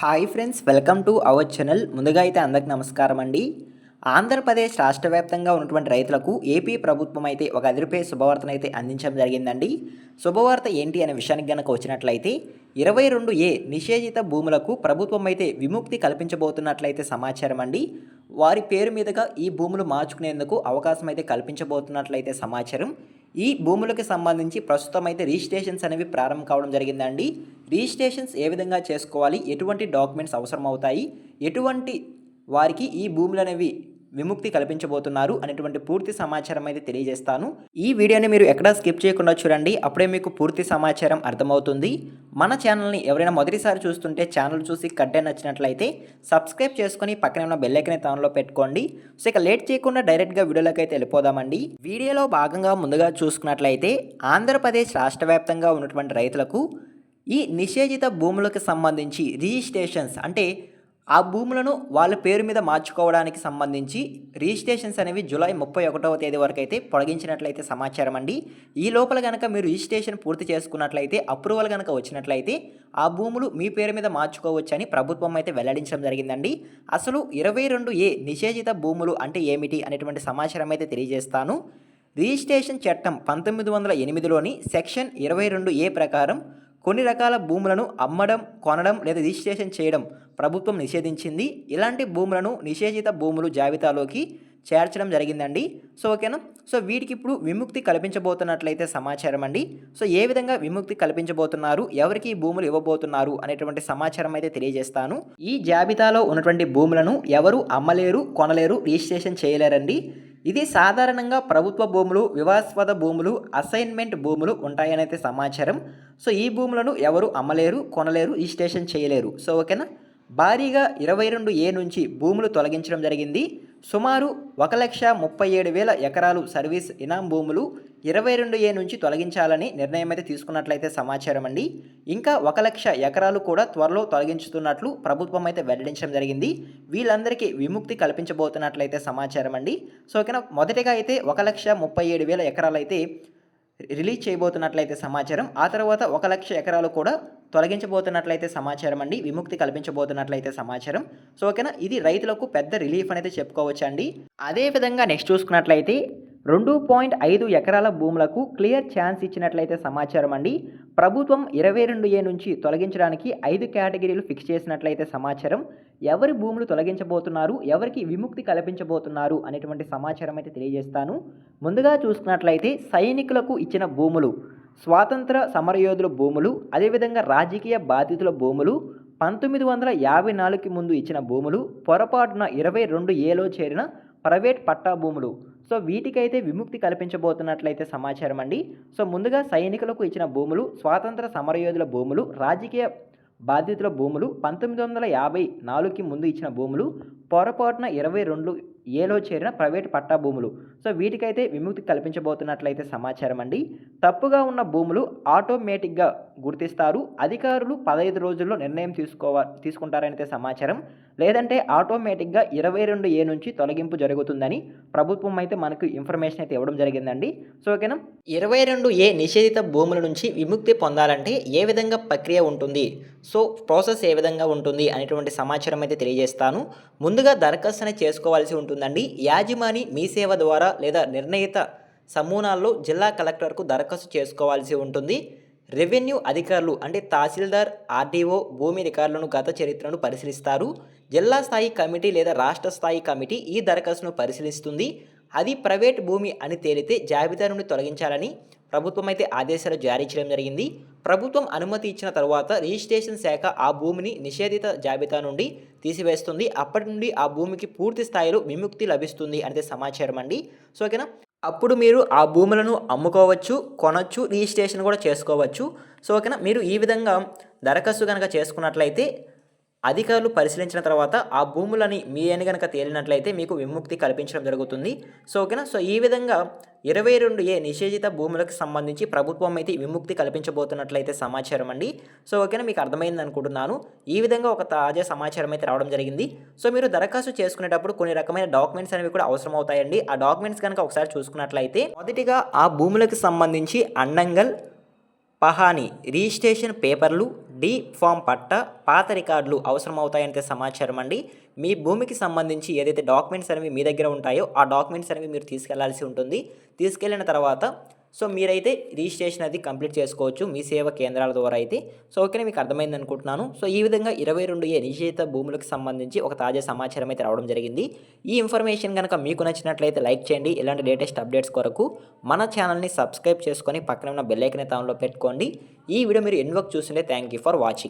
Hi friends, welcome to our channel. ముందుగా అయితే అందరికి నమస్కారం అండి. ఆంధ్రప్రదేశ్ రాష్ట్ర వ్యాప్తంగా ఉన్నటువంటి రైతులకు ఏపీ ప్రభుత్వం అయితే ఒక అదిరిపే శుభవార్తను అయితే అందించడం జరిగిందండి. శుభవార్త ఏంటి అనే విషయానికి గనక వచ్చినట్లయితే 22A నిషేధిత భూములకు ప్రభుత్వం అయితే విముక్తి కల్పించబోతున్నట్లయితే సమాచారం అండి. వారి పేరు మీదుగా ఈ భూములు మార్చుకునేందుకు అవకాశం అయితే కల్పించబోతున్నట్లయితే సమాచారం. ఈ భూములకు సంబంధించి ప్రస్తుతం అయితే రిజిస్ట్రేషన్స్ అనేవి ప్రారంభం కావడం జరిగిందండి. రిజిస్ట్రేషన్స్ ఏ విధంగా చేసుకోవాలి, ఎటువంటి డాక్యుమెంట్స్ అవసరం అవుతాయి, ఎటువంటి వారికి ఈ భూములు అనేవి విముక్తి కల్పించబోతున్నారు అనేటువంటి పూర్తి సమాచారం అయితే తెలియజేస్తాను. ఈ వీడియోని మీరు ఎక్కడా స్కిప్ చేయకుండా చూడండి, అప్పుడే మీకు పూర్తి సమాచారం అర్థమవుతుంది. మన ఛానల్ని ఎవరైనా మొదటిసారి చూస్తుంటే ఛానల్ చూసి కంటెంట్ నచ్చినట్లయితే సబ్స్క్రైబ్ చేసుకొని పక్కనే ఉన్న బెల్ ఐకాన్ ఆన్లో పెట్టుకోండి. సో ఇక లేట్ చేయకుండా డైరెక్ట్గా వీడియోలోకి అయితే వెళ్ళిపోదామండి. వీడియోలో భాగంగా ముందుగా చూసుకున్నట్లయితే ఆంధ్రప్రదేశ్ రాష్ట్ర వ్యాప్తంగా ఉన్నటువంటి రైతులకు ఈ నిషేధిత భూములకు సంబంధించి రిజిస్ట్రేషన్స్ అంటే ఆ భూములను వాళ్ళ పేరు మీద మార్చుకోవడానికి సంబంధించి రిజిస్ట్రేషన్స్ అనేవి జూలై 31వ తేదీ వరకు అయితే పొడిగించినట్లయితే సమాచారం అండి. ఈ లోపల కనుక మీరు రిజిస్ట్రేషన్ పూర్తి చేసుకున్నట్లయితే, అప్రూవల్ కనుక వచ్చినట్లయితే ఆ భూములు మీ పేరు మీద మార్చుకోవచ్చని ప్రభుత్వం అయితే వెల్లడించడం జరిగిందండి. అసలు 22A నిషేధిత భూములు అంటే ఏమిటి అనేటువంటి సమాచారం అయితే తెలియజేస్తాను. రిజిస్ట్రేషన్ చట్టం 1908లోని సెక్షన్ 22A ప్రకారం కొన్ని రకాల భూములను అమ్మడం, కొనడం లేదా రిజిస్ట్రేషన్ చేయడం ప్రభుత్వం నిషేధించింది. ఇలాంటి భూములను నిషేధిత భూములు జాబితాలోకి చేర్చడం జరిగిందండి. సో ఓకేనా. సో వీటికి ఇప్పుడు విముక్తి కల్పించబోతున్నట్లయితే సమాచారం అండి. సో ఏ విధంగా విముక్తి కల్పించబోతున్నారు, ఎవరికి ఈ భూములు ఇవ్వబోతున్నారు అనేటువంటి సమాచారం అయితే తెలియజేస్తాను. ఈ జాబితాలో ఉన్నటువంటి భూములను ఎవరు అమ్మలేరు, కొనలేరు, రిజిస్ట్రేషన్ చేయలేరండి. ఇది సాధారణంగా ప్రభుత్వ భూములు, వివాదాస్పద భూములు, అసైన్మెంట్ భూములు ఉంటాయనైతే సమాచారం. సో ఈ భూములను ఎవరు అమ్మలేరు, కొనలేరు, రిజిస్ట్రేషన్ చేయలేరు. సో ఓకేనా. భారీగా 22A నుంచి భూములు తొలగించడం జరిగింది. సుమారు 1,37,000 ఎకరాలు సర్వీస్ ఇనాం భూములు 22A నుంచి తొలగించాలని నిర్ణయం అయితే తీసుకున్నట్లయితే సమాచారం అండి. ఇంకా 1,00,000 ఎకరాలు కూడా త్వరలో తొలగించుతున్నట్లు ప్రభుత్వం అయితే వెల్లడించడం జరిగింది. వీళ్ళందరికీ విముక్తి కల్పించబోతున్నట్లయితే సమాచారం అండి. సో ఓకేనా. మొదటిగా అయితే 1,37,000 ఎకరాలు అయితే రిలీజ్ చేయబోతున్నట్లయితే సమాచారం. ఆ తర్వాత 1,00,000 ఎకరాలు కూడా తొలగించబోతున్నట్లయితే సమాచారం అండి, విముక్తి కల్పించబోతున్నట్లయితే సమాచారం. సో ఓకేనా. ఇది రైతులకు పెద్ద రిలీఫ్ అనేది చెప్పుకోవచ్చు అండి. అదేవిధంగా నెక్స్ట్ చూసుకున్నట్లయితే 2.5 ఎకరాల భూములకు క్లియర్ ఛాన్స్ ఇచ్చినట్లయితే సమాచారం అండి. ప్రభుత్వం 22A నుంచి తొలగించడానికి 5 కేటగిరీలు ఫిక్స్ చేసినట్లయితే సమాచారం. ఎవరి భూములు తొలగించబోతున్నారు, ఎవరికి విముక్తి కల్పించబోతున్నారు అనేటువంటి సమాచారం అయితే తెలియజేస్తాను. ముందుగా చూసుకున్నట్లయితే సైనికులకు ఇచ్చిన భూములు, స్వాతంత్ర సమరయోధుల భూములు, అదేవిధంగా రాజకీయ బాధితుల భూములు, 1954కి ముందు ఇచ్చిన భూములు, పొరపాటున 22Aలో చేరిన ప్రైవేట్ పట్టా భూములు. సో వీటికైతే విముక్తి కల్పించబోతున్నట్లయితే సమాచారం అండి. సో ముందుగా సైనికులకు ఇచ్చిన భూములు, స్వాతంత్ర సమరయోధుల భూములు, రాజకీయ బాధితుల భూములు, 1954కి ముందు ఇచ్చిన భూములు, పొరపాటున 22Aలో చేరిన ప్రైవేట్ పట్టా భూములు. సో వీటికైతే విముక్తి కల్పించబోతున్నట్లయితే సమాచారం అండి. తప్పుగా ఉన్న భూములు ఆటోమేటిక్గా గుర్తిస్తారు. అధికారులు 15 రోజుల్లో నిర్ణయం తీసుకుంటారనైతే సమాచారం. లేదంటే ఆటోమేటిక్గా 22A నుంచి తొలగింపు జరుగుతుందని ప్రభుత్వం అయితే మనకు ఇన్ఫర్మేషన్ అయితే ఇవ్వడం జరిగిందండి. సో ఓకేనా. 22A నిషేధిత భూముల నుంచి విముక్తి పొందాలంటే ఏ విధంగా ప్రక్రియ ఉంటుంది, సో ప్రాసెస్ ఏ విధంగా ఉంటుంది అనేటువంటి సమాచారం అయితే తెలియజేస్తాను. ముందుగా దరఖాస్తు అనేది చేసుకోవాల్సి ఉంటుందండి. యాజమాని మీ సేవ ద్వారా లేదా నిర్ణయిత సమూహాల్లో జిల్లా కలెక్టర్కు దరఖాస్తు చేసుకోవాల్సి ఉంటుంది. రెవెన్యూ అధికారులు అంటే తహసీల్దార్, ఆర్డీఓ భూమి రికార్డులను గత చరిత్రను పరిశీలిస్తారు. జిల్లా స్థాయి కమిటీ లేదా రాష్ట్ర స్థాయి కమిటీ ఈ దరఖాస్తును పరిశీలిస్తుంది. అది ప్రైవేట్ భూమి అని తేలితే జాబితా నుండి తొలగించాలని ప్రభుత్వం అయితే ఆదేశాలు జారీ చేయడం జరిగింది. ప్రభుత్వం అనుమతి ఇచ్చిన తర్వాత రిజిస్ట్రేషన్ శాఖ ఆ భూమిని నిషేధిత జాబితా నుండి తీసివేస్తుంది. అప్పటి నుండి ఆ భూమికి పూర్తి స్థాయిలో విముక్తి లభిస్తుంది అనేది సమాచారం అండి. సో ఓకేనా. అప్పుడు మీరు ఆ భూములను అమ్ముకోవచ్చు, కొనవచ్చు, రిజిస్ట్రేషన్ కూడా చేసుకోవచ్చు. సో ఓకేనా. మీరు ఈ విధంగా దరఖాస్తు కనుక చేసుకున్నట్లయితే అధికారులు పరిశీలించిన తర్వాత ఆ భూములని మీ అని కనుక తేలినట్లయితే మీకు విముక్తి కల్పించడం జరుగుతుంది. సో ఓకేనా. సో ఈ విధంగా 22A నిషేధిత భూములకు సంబంధించి ప్రభుత్వం అయితే విముక్తి కల్పించబోతున్నట్లయితే సమాచారం అండి. సో ఓకేనా, మీకు అర్థమైంది అనుకుంటున్నాను. ఈ విధంగా ఒక తాజా సమాచారం అయితే రావడం జరిగింది. సో మీరు దరఖాస్తు చేసుకునేటప్పుడు కొన్ని రకమైన డాక్యుమెంట్స్ అనేవి కూడా అవసరం అవుతాయండి. ఆ డాక్యుమెంట్స్ కనుక ఒకసారి చూసుకున్నట్లయితే మొదటిగా ఆ భూములకు సంబంధించి అండంగల్, పహాని రిజిస్ట్రేషన్ పేపర్లు, డి ఫామ్ పట్ట, పాత రికార్డులు అవసరమవుతాయంటే సమాచారం అండి. మీ భూమికి సంబంధించి ఏదైతే డాక్యుమెంట్స్ అనేవి మీ దగ్గర ఉంటాయో ఆ డాక్యుమెంట్స్ అనేవి మీరు తీసుకెళ్లాల్సి ఉంటుంది. తీసుకెళ్ళిన తర్వాత సో మీరైతే రిజిస్ట్రేషన్ అది కంప్లీట్ చేసుకోవచ్చు మీ సేవా కేంద్రాల ద్వారా అయితే. సో ఓకేనా, మీకు అర్థమైంది అనుకుంటున్నాను. సో ఈ విధంగా 22 నిషేధిత భూములకు సంబంధించి ఒక తాజా సమాచారం అయితే రావడం జరిగింది. ఈ ఇన్ఫర్మేషన్ కనుక మీకు నచ్చినట్లయితే లైక్ చేయండి. ఇలాంటి లేటెస్ట్ అప్డేట్స్ కొరకు మన ఛానల్ని సబ్స్క్రైబ్ చేసుకొని పక్కన ఉన్న బెల్ ఐకాన్ అయితే ఆన్లో పెట్టుకోండి. ఈ వీడియో మీరు ఎన్ని వరకు చూస్తుంటే థ్యాంక్ యూ ఫర్ వాచింగ్.